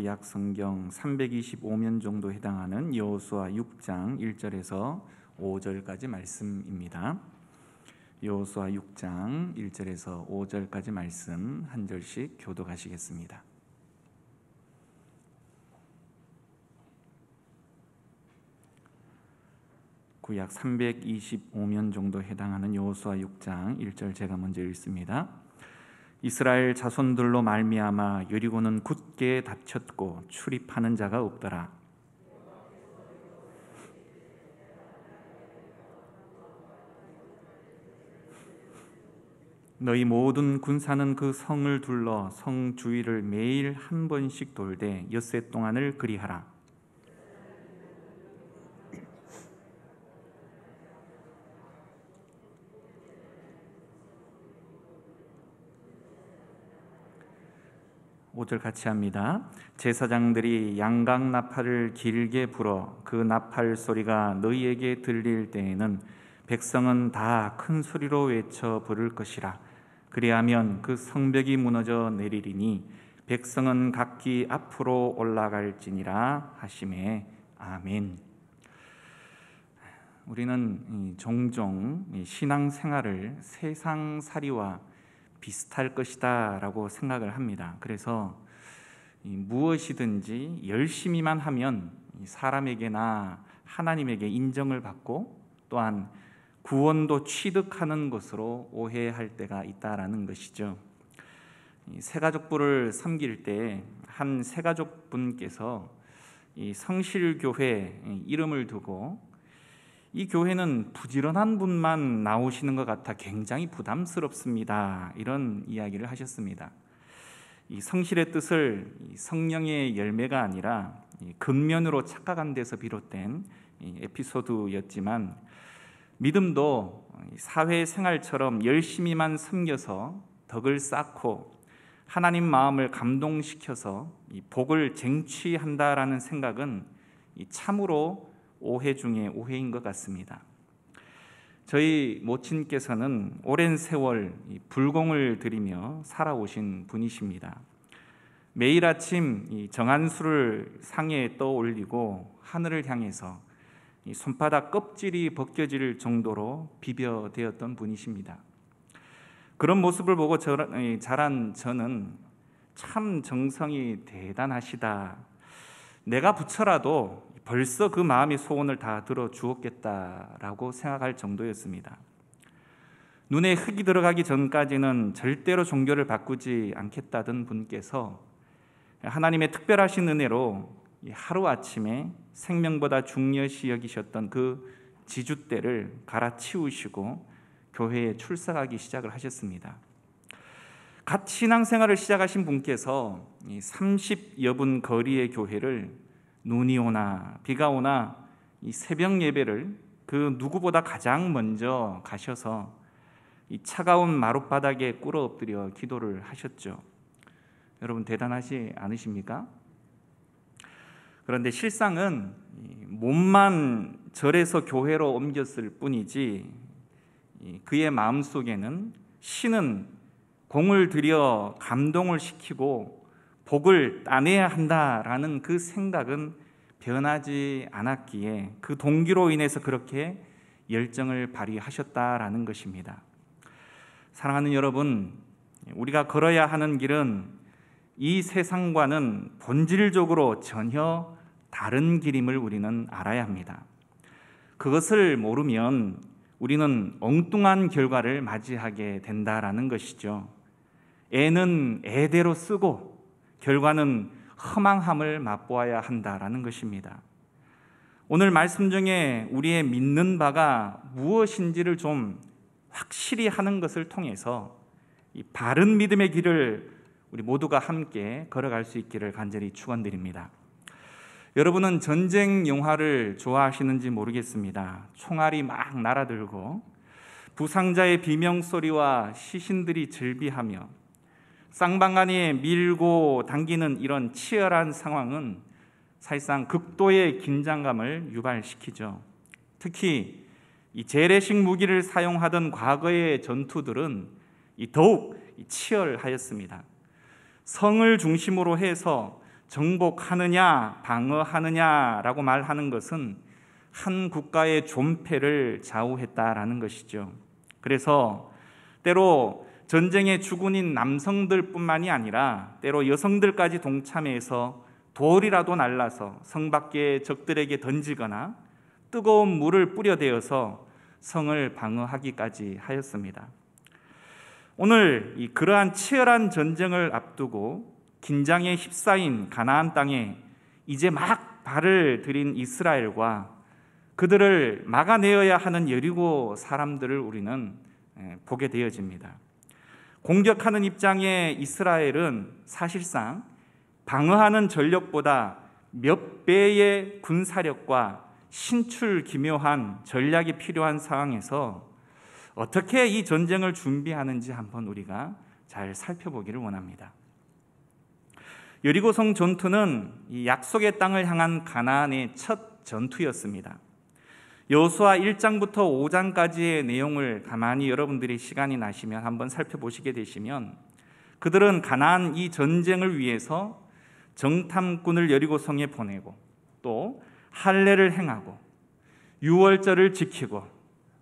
약 성경 325면 정도 해당하는 여호수아 6장 1절에서 5절까지 말씀입니다. 여호수아 6장 1절에서 5절까지 말씀 한 절씩 교독하시겠습니다. 구약 325면 정도 해당하는 여호수아 6장 1절 제가 먼저 읽습니다. 이스라엘 자손들로 말미암아 여리고는 굳게 닫혔고 출입하는 자가 없더라. 너희 모든 군사는 그 성을 둘러 성 주위를 매일 한 번씩 돌되 엿새 동안을 그리하라. 오절 같이 합니다. 제사장들이 양각 나팔을 길게 불어 그 나팔 소리가 너희에게 들릴 때에는 백성은 다 큰 소리로 외쳐 부를 것이라. 그리하면 그 성벽이 무너져 내리리니 백성은 각기 앞으로 올라갈지니라 하시매. 아멘. 우리는 종종 신앙생활을 세상살이와 비슷할 것이다 라고 생각을 합니다. 그래서 무엇이든지 열심히만 하면 사람에게나 하나님에게 인정을 받고 또한 구원도 취득하는 것으로 오해할 때가 있다라는 것이죠. 새가족부를 섬길 때 한 새가족분께서 성실교회 이름을 두고 이 교회는 부지런한 분만 나오시는 것 같아 굉장히 부담스럽습니다. 이런 이야기를 하셨습니다. 이 성실의 뜻을 성령의 열매가 아니라 근면으로 착각한 데서 비롯된 에피소드였지만, 믿음도 사회생활처럼 열심히만 섬겨서 덕을 쌓고 하나님 마음을 감동시켜서 복을 쟁취한다라는 생각은 참으로 오해 중에 오해인 것 같습니다. 저희 모친께서는 오랜 세월 불공을 들이며 살아오신 분이십니다. 매일 아침 정한수를 상에 떠올리고 하늘을 향해서 손바닥 껍질이 벗겨질 정도로 비벼대었던 분이십니다. 그런 모습을 보고 자란 저는 참 정성이 대단하시다, 내가 부처라도 벌써 그 마음의 소원을 다 들어주었겠다라고 생각할 정도였습니다. 눈에 흙이 들어가기 전까지는 절대로 종교를 바꾸지 않겠다던 분께서 하나님의 특별하신 은혜로 하루아침에 생명보다 중요시 여기셨던 그 지주대를 갈아치우시고 교회에 출석하기 시작을 하셨습니다. 갓 신앙생활을 시작하신 분께서 30여 분 거리의 교회를 눈이 오나 비가 오나 이 새벽 예배를 그 누구보다 가장 먼저 가셔서 이 차가운 마룻바닥에 꿇어 엎드려 기도를 하셨죠. 여러분 대단하지 않으십니까? 그런데 실상은 몸만 절에서 교회로 옮겼을 뿐이지 그의 마음속에는 신은 공을 들여 감동을 시키고 복을 따내야 한다라는 그 생각은 변하지 않았기에 그 동기로 인해서 그렇게 열정을 발휘하셨다라는 것입니다. 사랑하는 여러분, 우리가 걸어야 하는 길은 이 세상과는 본질적으로 전혀 다른 길임을 우리는 알아야 합니다. 그것을 모르면 우리는 엉뚱한 결과를 맞이하게 된다라는 것이죠. 애는 애대로 쓰고 결과는 허망함을 맛보아야 한다라는 것입니다. 오늘 말씀 중에 우리의 믿는 바가 무엇인지를 좀 확실히 하는 것을 통해서 이 바른 믿음의 길을 우리 모두가 함께 걸어갈 수 있기를 간절히 축원드립니다. 여러분은 전쟁 영화를 좋아하시는지 모르겠습니다. 총알이 막 날아들고 부상자의 비명소리와 시신들이 즐비하며 쌍방간에 밀고 당기는 이런 치열한 상황은 사실상 극도의 긴장감을 유발시키죠. 특히 이 재래식 무기를 사용하던 과거의 전투들은 더욱 치열하였습니다. 성을 중심으로 해서 정복하느냐 방어하느냐라고 말하는 것은 한 국가의 존폐를 좌우했다라는 것이죠. 그래서 때로 전쟁의 주군인 남성들뿐만이 아니라 때로 여성들까지 동참해서 돌이라도 날라서 성 밖에 적들에게 던지거나 뜨거운 물을 뿌려대어서 성을 방어하기까지 하였습니다. 오늘 그러한 치열한 전쟁을 앞두고 긴장에 휩싸인 가나안 땅에 이제 막 발을 들인 이스라엘과 그들을 막아내어야 하는 여리고 사람들을 우리는 보게 되어집니다. 공격하는 입장의 이스라엘은 사실상 방어하는 전력보다 몇 배의 군사력과 신출기묘한 전략이 필요한 상황에서 어떻게 이 전쟁을 준비하는지 한번 우리가 잘 살펴보기를 원합니다. 여리고성 전투는 이 약속의 땅을 향한 가나안의 첫 전투였습니다. 여호수아 1장부터 5장까지의 내용을 가만히 여러분들이 시간이 나시면 한번 살펴보시게 되시면 그들은 가나안 이 전쟁을 위해서 정탐꾼을 여리고성에 보내고 또 할례를 행하고 유월절을 지키고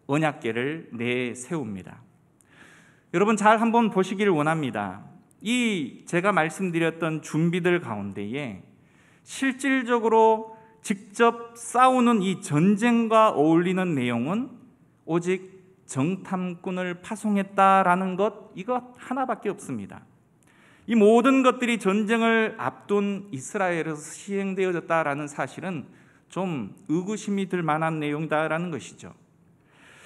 언약궤를 내세웁니다. 여러분 잘 한번 보시기를 원합니다. 이 제가 말씀드렸던 준비들 가운데에 실질적으로 직접 싸우는 이 전쟁과 어울리는 내용은 오직 정탐꾼을 파송했다라는 것, 이것 하나밖에 없습니다. 이 모든 것들이 전쟁을 앞둔 이스라엘에서 시행되어졌다라는 사실은 좀 의구심이 들 만한 내용이다라는 것이죠.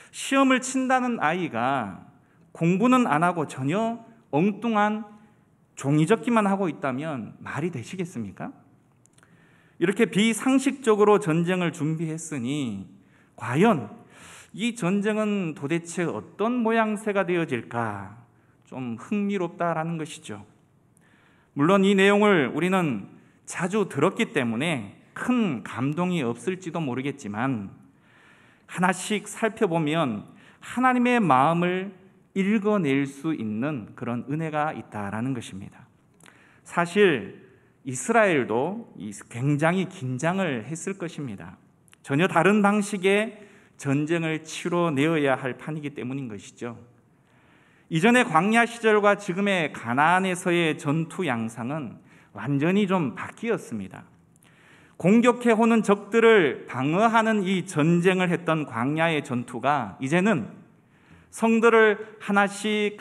시험을 친다는 아이가 공부는 안 하고 전혀 엉뚱한 종이접기만 하고 있다면 말이 되시겠습니까? 이렇게 비상식적으로 전쟁을 준비했으니 과연 이 전쟁은 도대체 어떤 모양새가 되어질까 좀 흥미롭다라는 것이죠. 물론 이 내용을 우리는 자주 들었기 때문에 큰 감동이 없을지도 모르겠지만 하나씩 살펴보면 하나님의 마음을 읽어낼 수 있는 그런 은혜가 있다라는 것입니다. 사실 이스라엘도 굉장히 긴장을 했을 것입니다. 전혀 다른 방식의 전쟁을 치러내어야 할 판이기 때문인 것이죠. 이전의 광야 시절과 지금의 가나안에서의 전투 양상은 완전히 좀 바뀌었습니다. 공격해오는 적들을 방어하는 이 전쟁을 했던 광야의 전투가 이제는 성들을 하나씩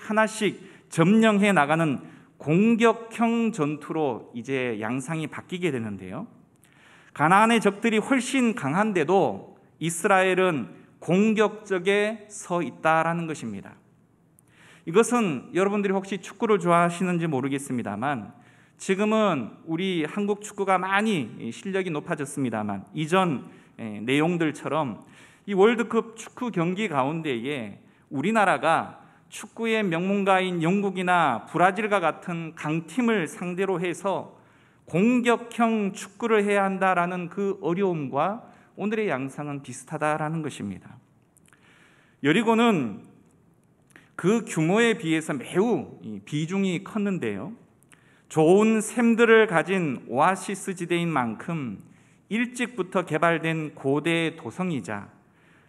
점령해 나가는 공격형 전투로 이제 양상이 바뀌게 되는데요. 가나안의 적들이 훨씬 강한데도 이스라엘은 공격적에 서 있다라는 것입니다. 이것은 여러분들이 혹시 축구를 좋아하시는지 모르겠습니다만 지금은 우리 한국 축구가 많이 실력이 높아졌습니다만 이전 내용들처럼 이 월드컵 축구 경기 가운데에 우리나라가 축구의 명문가인 영국이나 브라질과 같은 강팀을 상대로 해서 공격형 축구를 해야 한다라는 그 어려움과 오늘의 양상은 비슷하다라는 것입니다. 여리고는 그 규모에 비해서 매우 비중이 컸는데요. 좋은 샘들을 가진 오아시스 지대인 만큼 일찍부터 개발된 고대 도성이자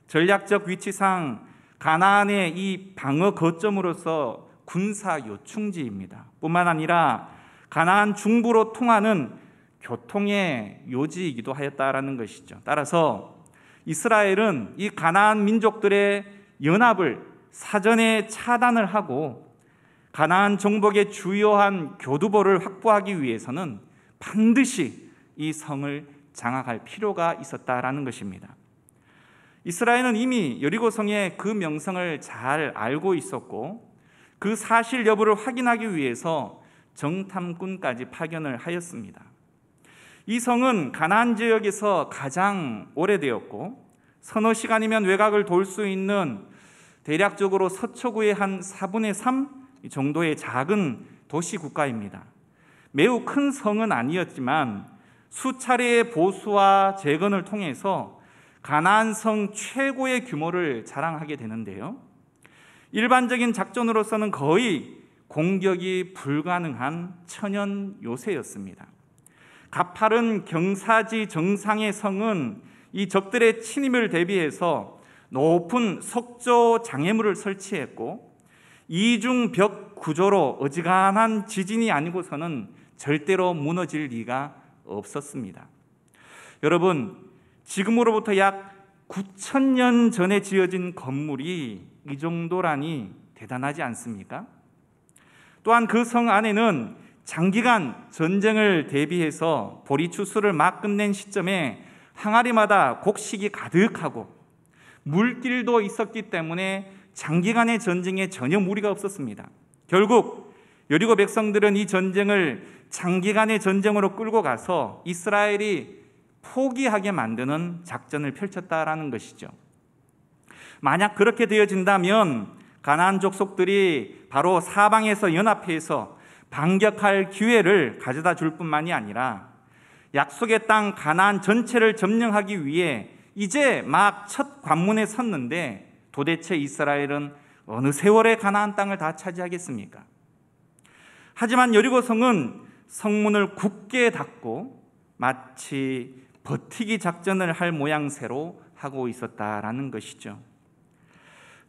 전략적 위치상 가나안의 이 방어 거점으로서 군사 요충지입니다. 뿐만 아니라 가나안 중부로 통하는 교통의 요지이기도 하였다라는 것이죠. 따라서 이스라엘은 이 가나안 민족들의 연합을 사전에 차단을 하고 가나안 정복의 주요한 교두보를 확보하기 위해서는 반드시 이 성을 장악할 필요가 있었다라는 것입니다. 이스라엘은 이미 여리고성의 그 명성을 잘 알고 있었고 그 사실 여부를 확인하기 위해서 정탐꾼까지 파견을 하였습니다. 이 성은 가나안 지역에서 가장 오래되었고 서너 시간이면 외곽을 돌 수 있는 대략적으로 서초구의 한 4분의 3 정도의 작은 도시 국가입니다. 매우 큰 성은 아니었지만 수차례의 보수와 재건을 통해서 가나안 성 최고의 규모를 자랑하게 되는데요. 일반적인 작전으로서는 거의 공격이 불가능한 천연 요새였습니다. 가파른 경사지 정상의 성은 이 적들의 침입을 대비해서 높은 석조 장애물을 설치했고, 이중 벽 구조로 어지간한 지진이 아니고서는 절대로 무너질 리가 없었습니다. 여러분, 지금으로부터 약 9,000년 전에 지어진 건물이 이 정도라니 대단하지 않습니까? 또한 그 성 안에는 장기간 전쟁을 대비해서 보리추수를 막 끝낸 시점에 항아리마다 곡식이 가득하고 물길도 있었기 때문에 장기간의 전쟁에 전혀 무리가 없었습니다. 결국 여리고 백성들은 이 전쟁을 장기간의 전쟁으로 끌고 가서 이스라엘이 포기하게 만드는 작전을 펼쳤다라는 것이죠. 만약 그렇게 되어진다면 가나안 족속들이 바로 사방에서 연합해서 반격할 기회를 가져다 줄 뿐만이 아니라 약속의 땅 가나안 전체를 점령하기 위해 이제 막 첫 관문에 섰는데, 도대체 이스라엘은 어느 세월에 가나안 땅을 다 차지하겠습니까? 하지만 여리고성은 성문을 굳게 닫고 마치 버티기 작전을 할 모양새로 하고 있었다라는 것이죠.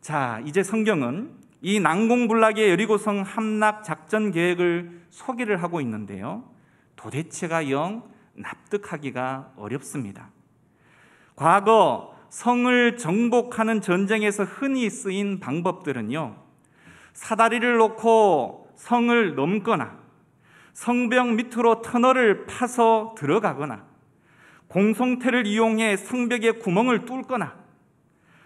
자, 이제 성경은 이 난공불락의 여리고성 함락 작전 계획을 소개를 하고 있는데요, 도대체가 영 납득하기가 어렵습니다. 과거 성을 정복하는 전쟁에서 흔히 쓰인 방법들은요, 사다리를 놓고 성을 넘거나 성벽 밑으로 터널을 파서 들어가거나 공성태를 이용해 성벽에 구멍을 뚫거나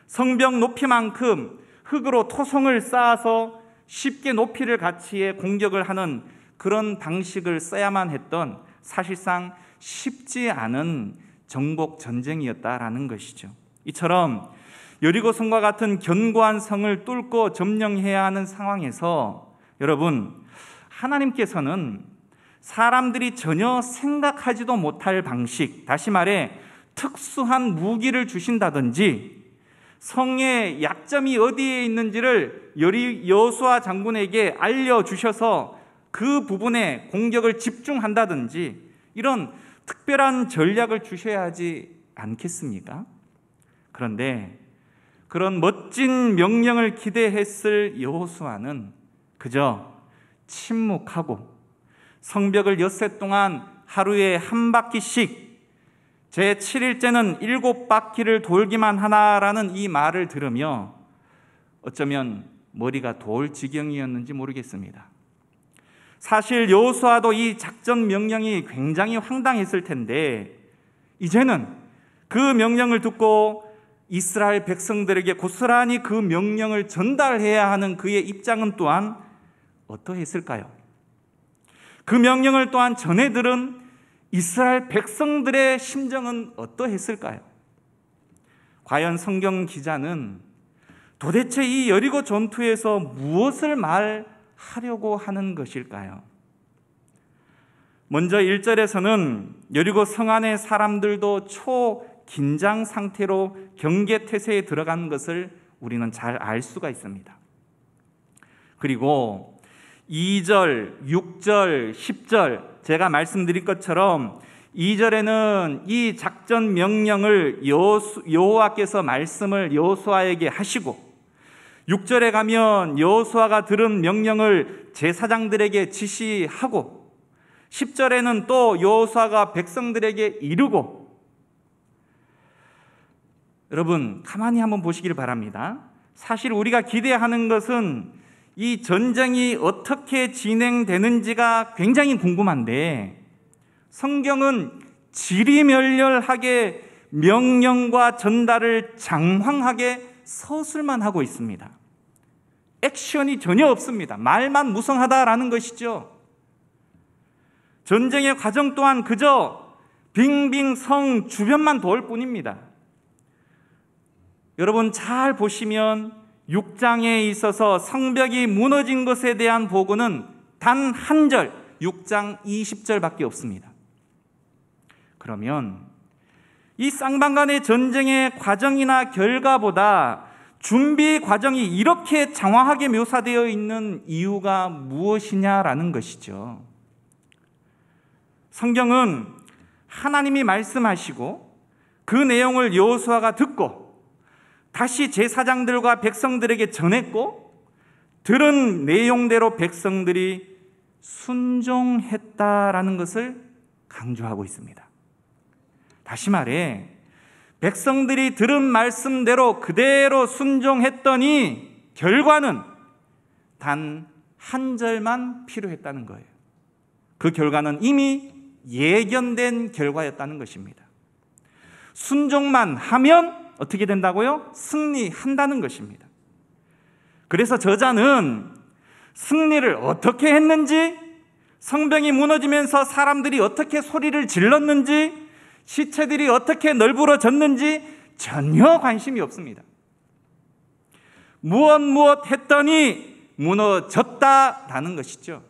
성벽 높이만큼 흙으로 토성을 쌓아서 쉽게 높이를 같이해 공격을 하는 그런 방식을 써야만 했던, 사실상 쉽지 않은 정복 전쟁이었다라는 것이죠. 이처럼 여리고성과 같은 견고한 성을 뚫고 점령해야 하는 상황에서 여러분, 하나님께서는 사람들이 전혀 생각하지도 못할 방식, 다시 말해 특수한 무기를 주신다든지 성의 약점이 어디에 있는지를 여호수아 장군에게 알려주셔서 그 부분에 공격을 집중한다든지 이런 특별한 전략을 주셔야 하지 않겠습니까? 그런데 그런 멋진 명령을 기대했을 여호수아는 그저 침묵하고 성벽을 엿새 동안 하루에 한 바퀴씩, 제 7일째는 7바퀴를 돌기만 하나라는 이 말을 들으며 어쩌면 머리가 돌 지경이었는지 모르겠습니다. 사실 여호수아도 이 작전 명령이 굉장히 황당했을 텐데, 이제는 그 명령을 듣고 이스라엘 백성들에게 고스란히 그 명령을 전달해야 하는 그의 입장은 또한 어떠했을까요? 그 명령을 또한 전해 들은 이스라엘 백성들의 심정은 어떠했을까요? 과연 성경 기자는 도대체 이 여리고 전투에서 무엇을 말하려고 하는 것일까요? 먼저 1절에서는 여리고 성 안의 사람들도 초긴장 상태로 경계태세에 들어간 것을 우리는 잘 알 수가 있습니다. 그리고 2절, 6절, 10절 제가 말씀드린 것처럼 2절에는 이 작전 명령을 여호와께서 말씀을 여호수아에게 하시고, 6절에 가면 여호수아가 들은 명령을 제사장들에게 지시하고, 10절에는 또 여호수아가 백성들에게 이르고. 여러분, 가만히 한번 보시길 바랍니다. 사실 우리가 기대하는 것은 이 전쟁이 어떻게 진행되는지가 굉장히 궁금한데, 성경은 지리멸렬하게 명령과 전달을 장황하게 서술만 하고 있습니다. 액션이 전혀 없습니다. 말만 무성하다라는 것이죠. 전쟁의 과정 또한 그저 빙빙 성 주변만 돌 뿐입니다. 여러분, 잘 보시면 6장에 있어서 성벽이 무너진 것에 대한 보고는 단 한 절, 6장 20절밖에 없습니다. 그러면 이 쌍방간의 전쟁의 과정이나 결과보다 준비 과정이 이렇게 장황하게 묘사되어 있는 이유가 무엇이냐라는 것이죠. 성경은 하나님이 말씀하시고 그 내용을 여호수아가 듣고 다시 제사장들과 백성들에게 전했고 들은 내용대로 백성들이 순종했다라는 것을 강조하고 있습니다. 다시 말해 백성들이 들은 말씀대로 그대로 순종했더니 결과는 단 한 절만 필요했다는 거예요. 그 결과는 이미 예견된 결과였다는 것입니다. 순종만 하면 어떻게 된다고요? 승리한다는 것입니다. 그래서 저자는 승리를 어떻게 했는지, 성벽이 무너지면서 사람들이 어떻게 소리를 질렀는지, 시체들이 어떻게 널브러졌는지 전혀 관심이 없습니다. 무엇 했더니 무너졌다라는 것이죠.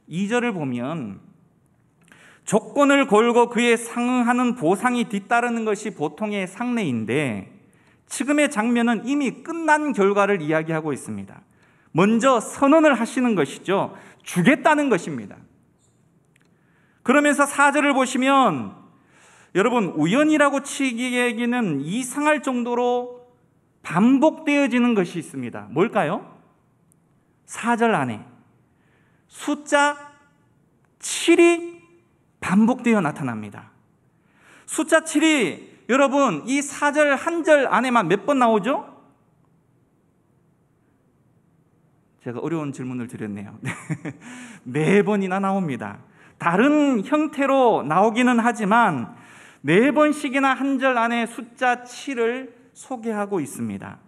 2절을 보면 조건을 걸고 그에 상응하는 보상이 뒤따르는 것이 보통의 상례인데 지금의 장면은 이미 끝난 결과를 이야기하고 있습니다. 먼저 선언을 하시는 것이죠. 주겠다는 것입니다. 그러면서 4절을 보시면 여러분 우연이라고 치기에는 이상할 정도로 반복되어지는 것이 있습니다. 뭘까요? 4절 안에 숫자 7이 반복되어 나타납니다. 숫자 7이 여러분 이 4절 한 절 안에만 몇 번 나오죠? 제가 어려운 질문을 드렸네요. 4번이나 나옵니다. 다른 형태로 나오기는 하지만 4번씩이나 한 절 안에 숫자 7을 소개하고 있습니다.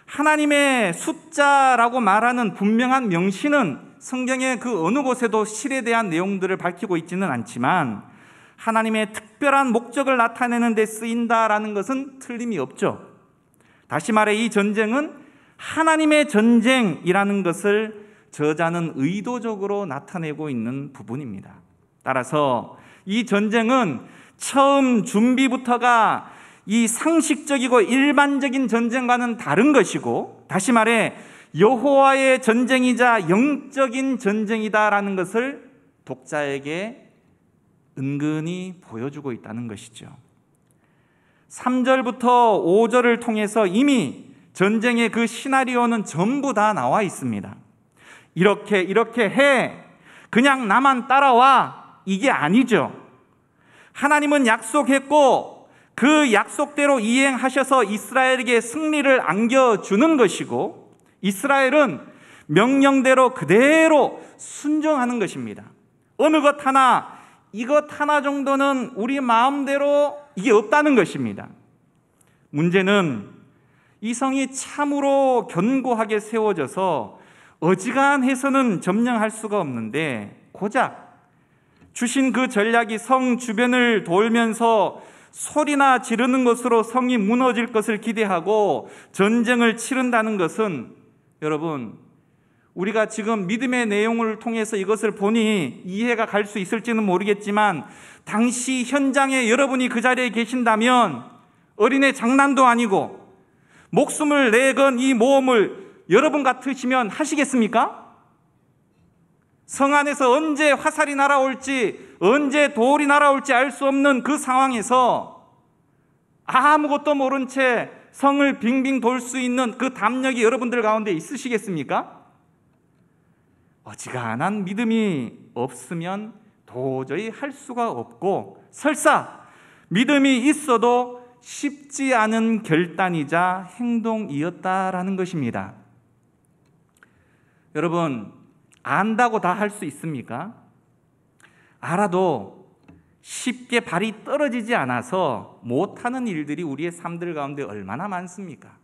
하나님의 숫자라고 말하는 분명한 명시는 성경의 그 어느 곳에도 7에 대한 내용들을 밝히고 있지는 않지만 하나님의 특별한 목적을 나타내는 데 쓰인다라는 것은 틀림이 없죠. 다시 말해 이 전쟁은 하나님의 전쟁이라는 것을 저자는 의도적으로 나타내고 있는 부분입니다. 따라서 이 전쟁은 처음 준비부터가 이 상식적이고 일반적인 전쟁과는 다른 것이고 다시 말해 여호와의 전쟁이자 영적인 전쟁이다라는 것을 독자에게 은근히 보여주고 있다는 것이죠. 3절부터 5절을 통해서 이미 전쟁의 그 시나리오는 전부 다 나와 있습니다. 이렇게 해 그냥 나만 따라와 이게 아니죠. 하나님은 약속했고 그 약속대로 이행하셔서 이스라엘에게 승리를 안겨주는 것이고 이스라엘은 명령대로 그대로 순종하는 것입니다. 어느 것 하나 이것 하나 정도는 우리 마음대로 이게 없다는 것입니다. 문제는 이 성이 참으로 견고하게 세워져서 어지간해서는 점령할 수가 없는데 고작 주신 그 전략이 성 주변을 돌면서 소리나 지르는 것으로 성이 무너질 것을 기대하고 전쟁을 치른다는 것은 여러분 우리가 지금 믿음의 내용을 통해서 이것을 보니 이해가 갈 수 있을지는 모르겠지만 당시 현장에 여러분이 그 자리에 계신다면 어린애 장난도 아니고 목숨을 내건 이 모험을 여러분 같으시면 하시겠습니까? 성 안에서 언제 화살이 날아올지 언제 돌이 날아올지 알 수 없는 그 상황에서 아무것도 모른 채 성을 빙빙 돌 수 있는 그 담력이 여러분들 가운데 있으시겠습니까? 어지간한 믿음이 없으면 도저히 할 수가 없고 설사 믿음이 있어도 쉽지 않은 결단이자 행동이었다라는 것입니다. 여러분 안다고 다 할 수 있습니까? 알아도 쉽게 발이 떨어지지 않아서 못하는 일들이 우리의 삶들 가운데 얼마나 많습니까?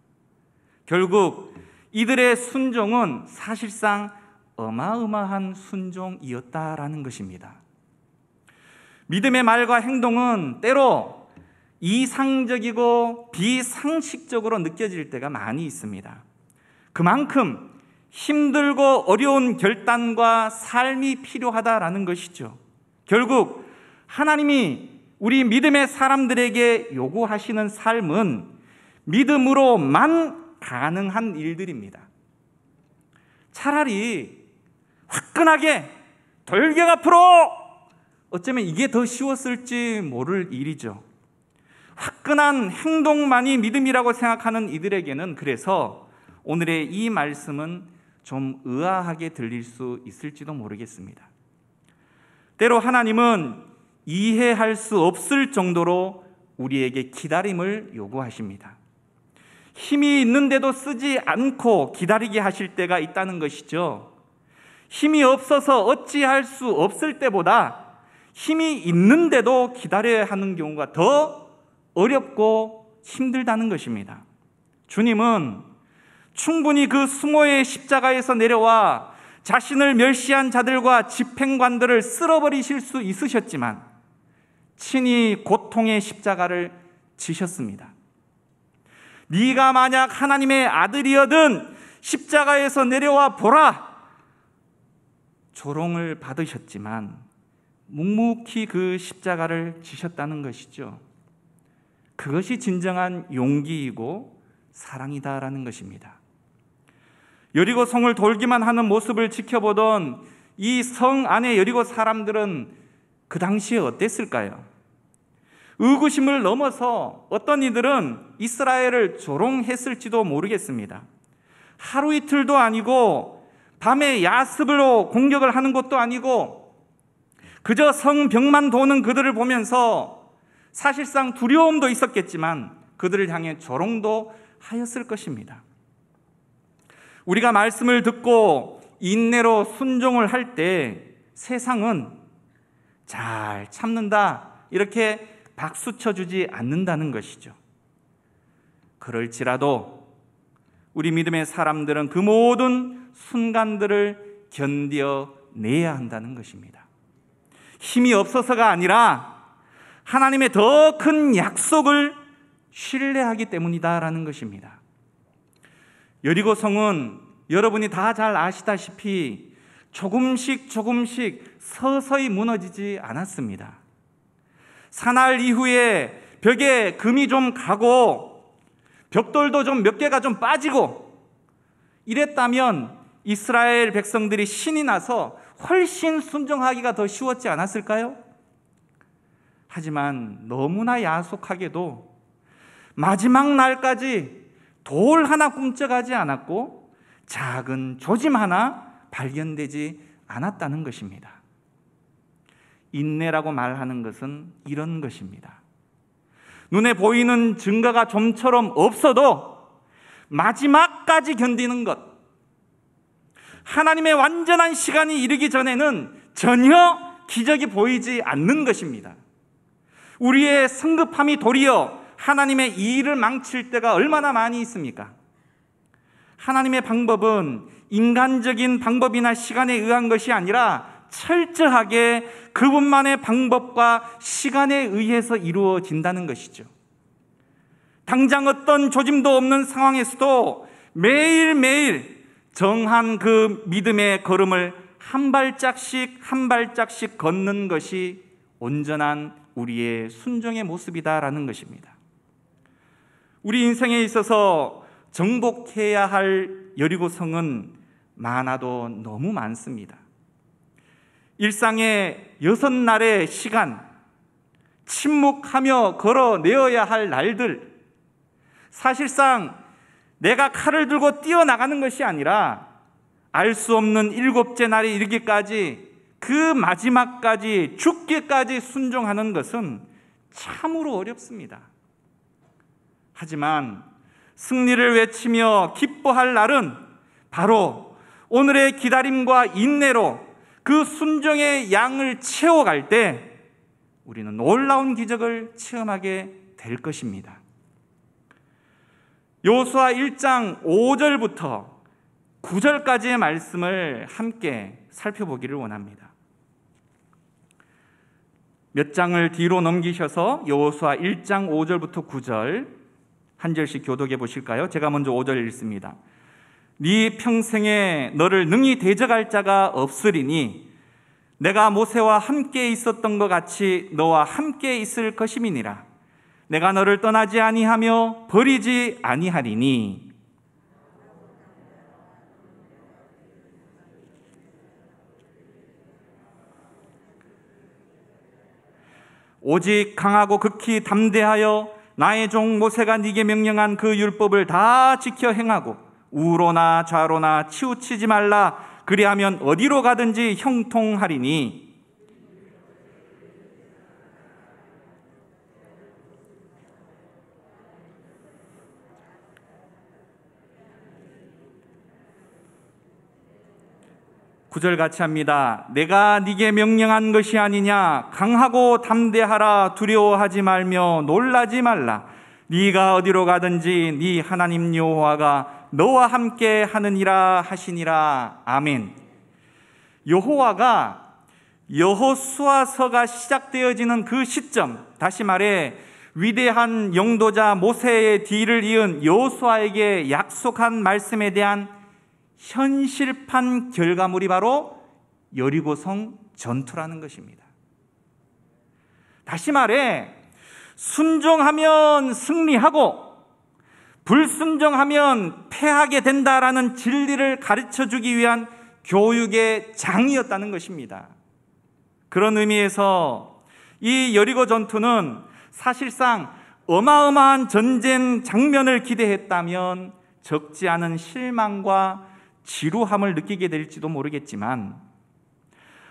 결국 이들의 순종은 사실상 어마어마한 순종이었다라는 것입니다. 믿음의 말과 행동은 때로 이상적이고 비상식적으로 느껴질 때가 많이 있습니다. 그만큼 힘들고 어려운 결단과 삶이 필요하다라는 것이죠. 결국 하나님이 우리 믿음의 사람들에게 요구하시는 삶은 믿음으로만 가능한 일들입니다. 차라리 화끈하게 돌격 앞으로 어쩌면 이게 더 쉬웠을지 모를 일이죠. 화끈한 행동만이 믿음이라고 생각하는 이들에게는 그래서 오늘의 이 말씀은 좀 의아하게 들릴 수 있을지도 모르겠습니다. 때로 하나님은 이해할 수 없을 정도로 우리에게 기다림을 요구하십니다. 힘이 있는데도 쓰지 않고 기다리게 하실 때가 있다는 것이죠. 힘이 없어서 어찌할 수 없을 때보다 힘이 있는데도 기다려야 하는 경우가 더 어렵고 힘들다는 것입니다. 주님은 충분히 그 수모의 십자가에서 내려와 자신을 멸시한 자들과 집행관들을 쓸어버리실 수 있으셨지만 친히 고통의 십자가를 지셨습니다. 네가 만약 하나님의 아들이어든 십자가에서 내려와 보라, 조롱을 받으셨지만 묵묵히 그 십자가를 지셨다는 것이죠. 그것이 진정한 용기이고 사랑이다라는 것입니다. 여리고 성을 돌기만 하는 모습을 지켜보던 이 성 안의 여리고 사람들은 그 당시에 어땠을까요? 의구심을 넘어서 어떤 이들은 이스라엘을 조롱했을지도 모르겠습니다. 하루 이틀도 아니고 밤에 야습으로 공격을 하는 것도 아니고 그저 성벽만 도는 그들을 보면서 사실상 두려움도 있었겠지만 그들을 향해 조롱도 하였을 것입니다. 우리가 말씀을 듣고 인내로 순종을 할 때 세상은 잘 참는다 이렇게 박수 쳐주지 않는다는 것이죠. 그럴지라도 우리 믿음의 사람들은 그 모든 순간들을 견뎌내야 한다는 것입니다. 힘이 없어서가 아니라 하나님의 더 큰 약속을 신뢰하기 때문이다라는 것입니다. 여리고 성은 여러분이 다 잘 아시다시피 조금씩 서서히 무너지지 않았습니다. 사날 이후에 벽에 금이 좀 가고 벽돌도 좀 몇 개가 좀 빠지고 이랬다면 이스라엘 백성들이 신이 나서 훨씬 순종하기가 더 쉬웠지 않았을까요? 하지만 너무나 야속하게도 마지막 날까지 돌 하나 꿈쩍하지 않았고 작은 조짐 하나 발견되지 않았다는 것입니다. 인내라고 말하는 것은 이런 것입니다. 눈에 보이는 증거가 좀처럼 없어도 마지막까지 견디는 것, 하나님의 완전한 시간이 이르기 전에는 전혀 기적이 보이지 않는 것입니다. 우리의 성급함이 도리어 하나님의 이 일을 망칠 때가 얼마나 많이 있습니까? 하나님의 방법은 인간적인 방법이나 시간에 의한 것이 아니라 철저하게 그분만의 방법과 시간에 의해서 이루어진다는 것이죠. 당장 어떤 조짐도 없는 상황에서도 매일매일 정한 그 믿음의 걸음을 한 발짝씩 걷는 것이 온전한 우리의 순종의 모습이다라는 것입니다. 우리 인생에 있어서 정복해야 할 여리고성은 많아도 너무 많습니다. 일상의 6날의 시간, 침묵하며 걸어내어야 할 날들, 사실상 내가 칼을 들고 뛰어나가는 것이 아니라 알 수 없는 7째 날에 이르기까지 그 마지막까지 죽기까지 순종하는 것은 참으로 어렵습니다. 하지만 승리를 외치며 기뻐할 날은 바로 오늘의 기다림과 인내로 그 순종의 양을 채워갈 때 우리는 놀라운 기적을 체험하게 될 것입니다. 여호수아 1장 5절부터 9절까지의 말씀을 함께 살펴보기를 원합니다. 몇 장을 뒤로 넘기셔서 여호수아 1장 5절부터 9절 한 절씩 교독해 보실까요? 제가 먼저 5절 읽습니다. 네 평생에 너를 능히 대적할 자가 없으리니 내가 모세와 함께 있었던 것 같이 너와 함께 있을 것임이니라. 내가 너를 떠나지 아니하며 버리지 아니하리니. 오직 강하고 극히 담대하여 나의 종 모세가 네게 명령한 그 율법을 다 지켜 행하고 우로나 좌로나 치우치지 말라. 그리하면 어디로 가든지 형통하리니. 구절 같이 합니다. 내가 네게 명령한 것이 아니냐. 강하고 담대하라. 두려워하지 말며 놀라지 말라. 네가 어디로 가든지 네 하나님 여호와가 너와 함께 하느니라 하시니라. 아멘. 여호와가 여호수아서가 시작되어지는 그 시점, 다시 말해 위대한 영도자 모세의 뒤를 이은 여호수아에게 약속한 말씀에 대한 현실판 결과물이 바로 여리고성 전투라는 것입니다. 다시 말해 순종하면 승리하고 불순종하면 패하게 된다라는 진리를 가르쳐주기 위한 교육의 장이었다는 것입니다. 그런 의미에서 이 여리고 전투는 사실상 어마어마한 전쟁 장면을 기대했다면 적지 않은 실망과 지루함을 느끼게 될지도 모르겠지만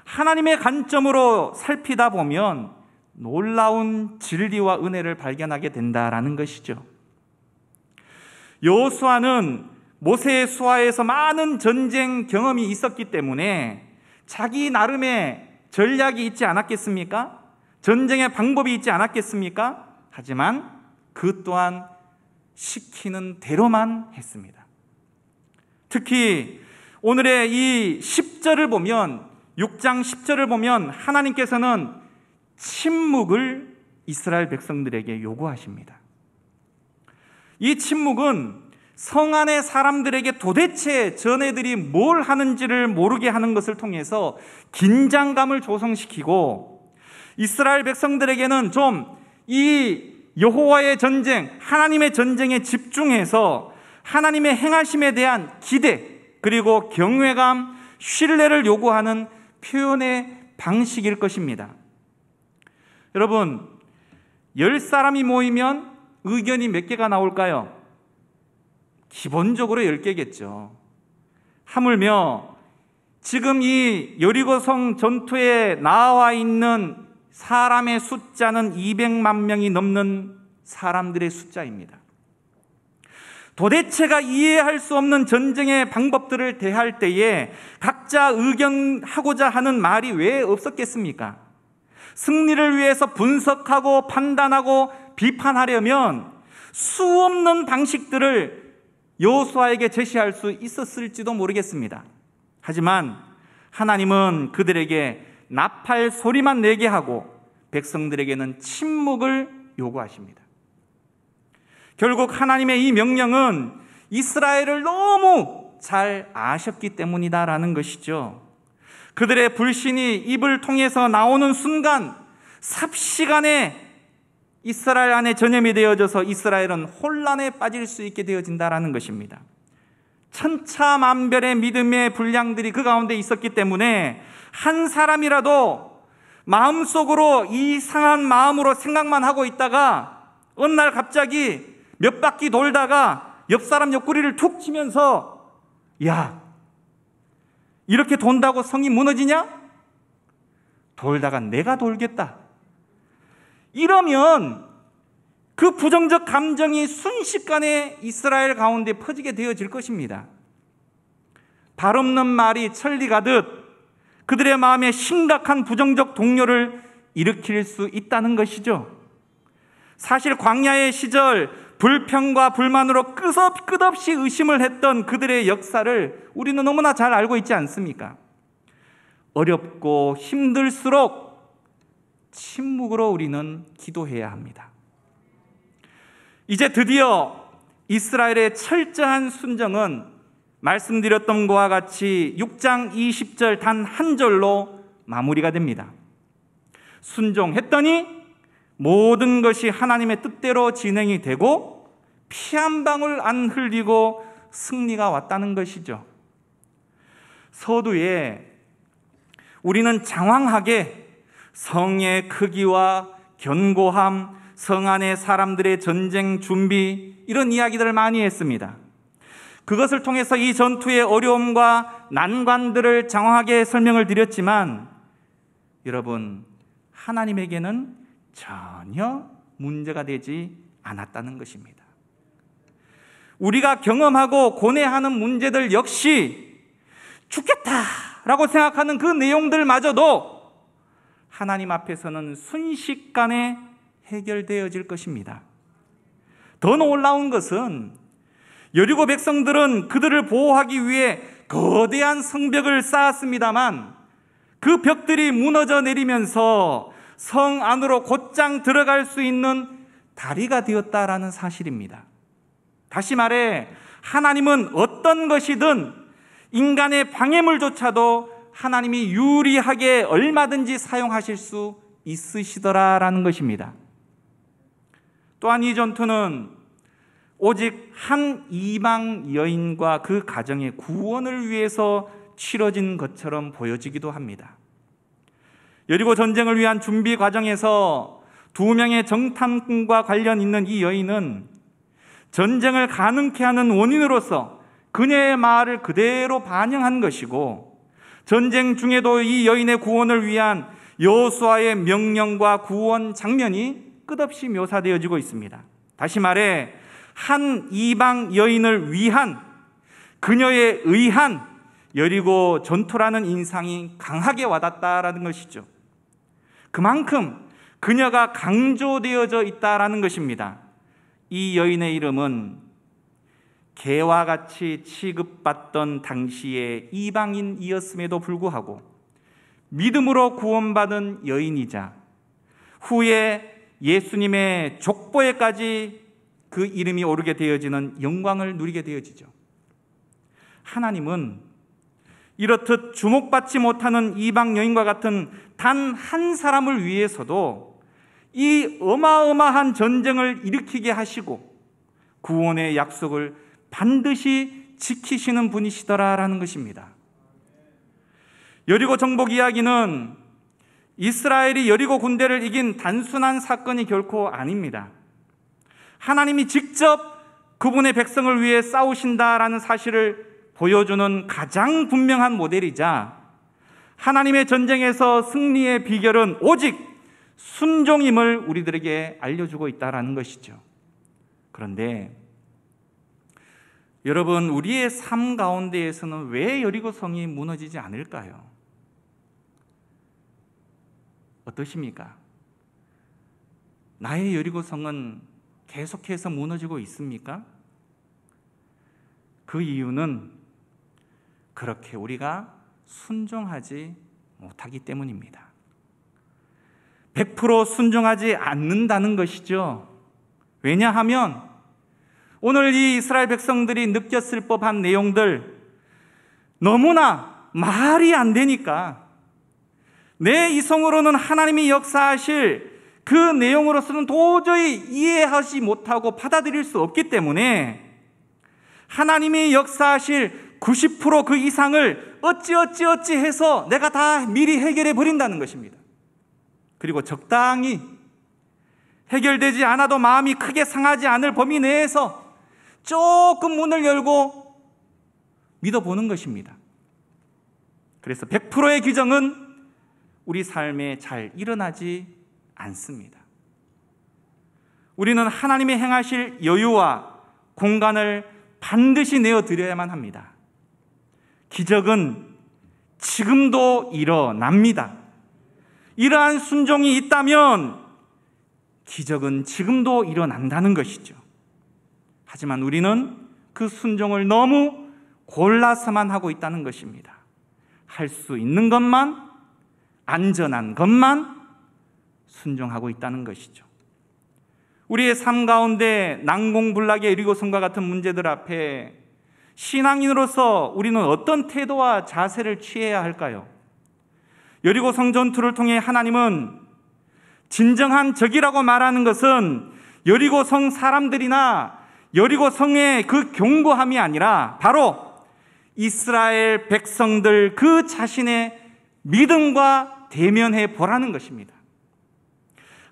하나님의 관점으로 살피다 보면 놀라운 진리와 은혜를 발견하게 된다라는 것이죠. 여호수아는 모세의 수하에서 많은 전쟁 경험이 있었기 때문에 자기 나름의 전략이 있지 않았겠습니까? 전쟁의 방법이 있지 않았겠습니까? 하지만 그 또한 시키는 대로만 했습니다. 특히 오늘의 이 10절을 보면 6장 10절을 보면 하나님께서는 침묵을 이스라엘 백성들에게 요구하십니다. 이 침묵은 성 안의 사람들에게 도대체 전애들이 뭘 하는지를 모르게 하는 것을 통해서 긴장감을 조성시키고 이스라엘 백성들에게는 좀 이 여호와의 전쟁, 하나님의 전쟁에 집중해서 하나님의 행하심에 대한 기대 그리고 경외감, 신뢰를 요구하는 표현의 방식일 것입니다. 여러분, 10사람이 모이면 의견이 몇 개가 나올까요? 기본적으로 10개겠죠. 하물며 지금 이 여리고성 전투에 나와 있는 사람의 숫자는 200만 명이 넘는 사람들의 숫자입니다. 도대체가 이해할 수 없는 전쟁의 방법들을 대할 때에 각자 의견하고자 하는 말이 왜 없었겠습니까? 승리를 위해서 분석하고 판단하고 비판하려면 수없는 방식들을 여호수아에게 제시할 수 있었을지도 모르겠습니다. 하지만 하나님은 그들에게 나팔 소리만 내게 하고 백성들에게는 침묵을 요구하십니다. 결국 하나님의 이 명령은 이스라엘을 너무 잘 아셨기 때문이다라는 것이죠. 그들의 불신이 입을 통해서 나오는 순간 삽시간에 이스라엘 안에 전염이 되어져서 이스라엘은 혼란에 빠질 수 있게 되어진다라는 것입니다. 천차만별의 믿음의 분량들이 그 가운데 있었기 때문에 한 사람이라도 마음속으로 이상한 마음으로 생각만 하고 있다가 어느 날 갑자기 몇 바퀴 돌다가 옆 사람 옆구리를 툭 치면서 야, 이렇게 돈다고 성이 무너지냐? 돌다가 내가 돌겠다. 이러면 그 부정적 감정이 순식간에 이스라엘 가운데 퍼지게 되어질 것입니다. 발 없는 말이 천리 가듯 그들의 마음에 심각한 부정적 동요를 일으킬 수 있다는 것이죠. 사실 광야의 시절 불평과 불만으로 끝없이 의심을 했던 그들의 역사를 우리는 너무나 잘 알고 있지 않습니까? 어렵고 힘들수록 침묵으로 우리는 기도해야 합니다. 이제 드디어 이스라엘의 철저한 순종은 말씀드렸던 것과 같이 6장 20절 단 한 절로 마무리가 됩니다. 순종했더니 모든 것이 하나님의 뜻대로 진행이 되고 피 한 방울 안 흘리고 승리가 왔다는 것이죠. 서두에 우리는 장황하게 성의 크기와 견고함, 성 안의 사람들의 전쟁 준비, 이런 이야기들을 많이 했습니다. 그것을 통해서 이 전투의 어려움과 난관들을 장황하게 설명을 드렸지만, 여러분, 하나님에게는 전혀 문제가 되지 않았다는 것입니다. 우리가 경험하고 고뇌하는 문제들 역시 죽겠다라고 생각하는 그 내용들마저도 하나님 앞에서는 순식간에 해결되어질 것입니다. 더 놀라운 것은 여리고 백성들은 그들을 보호하기 위해 거대한 성벽을 쌓았습니다만 그 벽들이 무너져 내리면서 성 안으로 곧장 들어갈 수 있는 다리가 되었다라는 사실입니다. 다시 말해, 하나님은 어떤 것이든 인간의 방해물조차도 하나님이 유리하게 얼마든지 사용하실 수 있으시더라라는 것입니다. 또한 이 전투는 오직 한 이방 여인과 그 가정의 구원을 위해서 치러진 것처럼 보여지기도 합니다. 여리고 전쟁을 위한 준비 과정에서 2명의 정탐꾼과 관련 있는 이 여인은 전쟁을 가능케 하는 원인으로서 그녀의 말을 그대로 반영한 것이고, 전쟁 중에도 이 여인의 구원을 위한 여호수아의 명령과 구원 장면이 끝없이 묘사되어지고 있습니다. 다시 말해, 한 이방 여인을 위한, 그녀에 의한 여리고 전투라는 인상이 강하게 와닿다라는 것이죠. 그만큼 그녀가 강조되어져 있다라는 것입니다. 이 여인의 이름은 개와 같이 취급받던 당시의 이방인이었음에도 불구하고 믿음으로 구원받은 여인이자 후에 예수님의 족보에까지 그 이름이 오르게 되어지는 영광을 누리게 되어지죠. 하나님은 이렇듯 주목받지 못하는 이방 여인과 같은 단 한 사람을 위해서도 이 어마어마한 전쟁을 일으키게 하시고 구원의 약속을 반드시 지키시는 분이시더라라는 것입니다. 여리고 정복 이야기는 이스라엘이 여리고 군대를 이긴 단순한 사건이 결코 아닙니다. 하나님이 직접 그분의 백성을 위해 싸우신다라는 사실을 보여주는 가장 분명한 모델이자, 하나님의 전쟁에서 승리의 비결은 오직 순종임을 우리들에게 알려주고 있다는 것이죠. 그런데 여러분, 우리의 삶 가운데에서는 왜 여리고 성이 무너지지 않을까요? 어떠십니까? 나의 여리고 성은 계속해서 무너지고 있습니까? 그 이유는 그렇게 우리가 순종하지 못하기 때문입니다. 100% 순종하지 않는다는 것이죠. 왜냐하면 오늘 이 이스라엘 백성들이 느꼈을 법한 내용들, 너무나 말이 안 되니까, 내 이성으로는 하나님이 역사하실 그 내용으로서는 도저히 이해하지 못하고 받아들일 수 없기 때문에 하나님이 역사하실 90% 그 이상을 어찌 해서 내가 다 미리 해결해 버린다는 것입니다. 그리고 적당히 해결되지 않아도 마음이 크게 상하지 않을 범위 내에서 조금 문을 열고 믿어보는 것입니다. 그래서 100%의 규정은 우리 삶에 잘 일어나지 않습니다. 우리는 하나님이 행하실 여유와 공간을 반드시 내어드려야만 합니다. 기적은 지금도 일어납니다. 이러한 순종이 있다면 기적은 지금도 일어난다는 것이죠. 하지만 우리는 그 순종을 너무 골라서만 하고 있다는 것입니다. 할 수 있는 것만, 안전한 것만 순종하고 있다는 것이죠. 우리의 삶 가운데 난공불락의 여리고성과 같은 문제들 앞에 신앙인으로서 우리는 어떤 태도와 자세를 취해야 할까요? 여리고성 전투를 통해 하나님은 진정한 적이라고 말하는 것은 여리고성 사람들이나 여리고성의 그 견고함이 아니라 바로 이스라엘 백성들 그 자신의 믿음과 대면해 보라는 것입니다.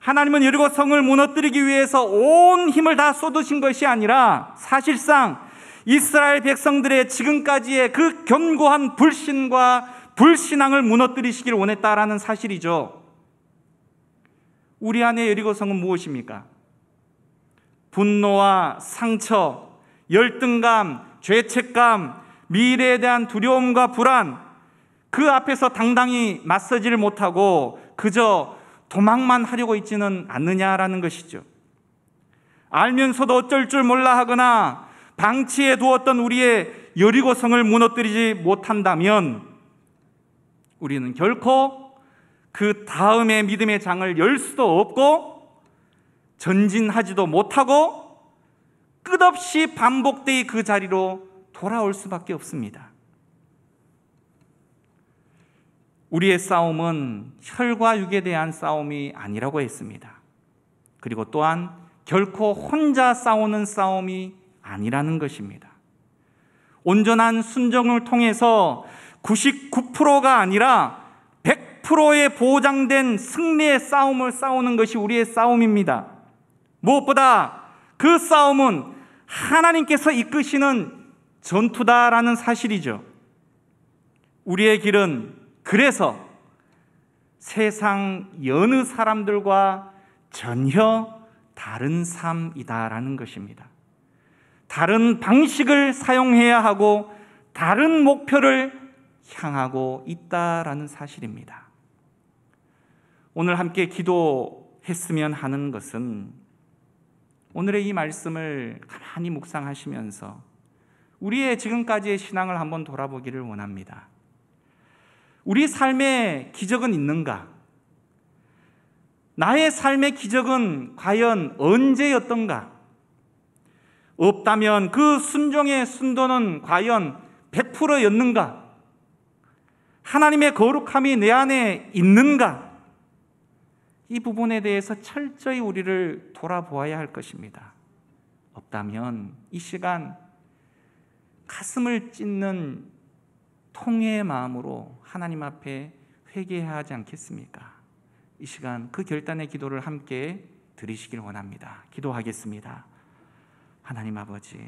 하나님은 여리고 성을 무너뜨리기 위해서 온 힘을 다 쏟으신 것이 아니라 사실상 이스라엘 백성들의 지금까지의 그 견고한 불신과 불신앙을 무너뜨리시길 원했다라는 사실이죠. 우리 안에 여리고 성은 무엇입니까? 분노와 상처, 열등감, 죄책감, 미래에 대한 두려움과 불안, 그 앞에서 당당히 맞서지를 못하고 그저 도망만 하려고 있지는 않느냐라는 것이죠. 알면서도 어쩔 줄 몰라 하거나 방치해 두었던 우리의 여리고성을 무너뜨리지 못한다면 우리는 결코 그 다음의 믿음의 장을 열 수도 없고 전진하지도 못하고 끝없이 반복되이 그 자리로 돌아올 수밖에 없습니다. 우리의 싸움은 혈과 육에 대한 싸움이 아니라고 했습니다. 그리고 또한 결코 혼자 싸우는 싸움이 아니라는 것입니다. 온전한 순종을 통해서 99%가 아니라 100%의 보장된 승리의 싸움을 싸우는 것이 우리의 싸움입니다. 무엇보다 그 싸움은 하나님께서 이끄시는 전투다라는 사실이죠. 우리의 길은 그래서 세상 여느 사람들과 전혀 다른 삶이다라는 것입니다. 다른 방식을 사용해야 하고 다른 목표를 향하고 있다라는 사실입니다. 오늘 함께 기도했으면 하는 것은 오늘의 이 말씀을 가만히 묵상하시면서 우리의 지금까지의 신앙을 한번 돌아보기를 원합니다. 우리 삶에 기적은 있는가? 나의 삶의 기적은 과연 언제였던가? 없다면 그 순종의 순도는 과연 100%였는가? 하나님의 거룩함이 내 안에 있는가? 이 부분에 대해서 철저히 우리를 돌아보아야 할 것입니다. 없다면 이 시간 가슴을 찢는 통회의 마음으로 하나님 앞에 회개해야 하지 않겠습니까? 이 시간 그 결단의 기도를 함께 드리시길 원합니다. 기도하겠습니다. 하나님 아버지,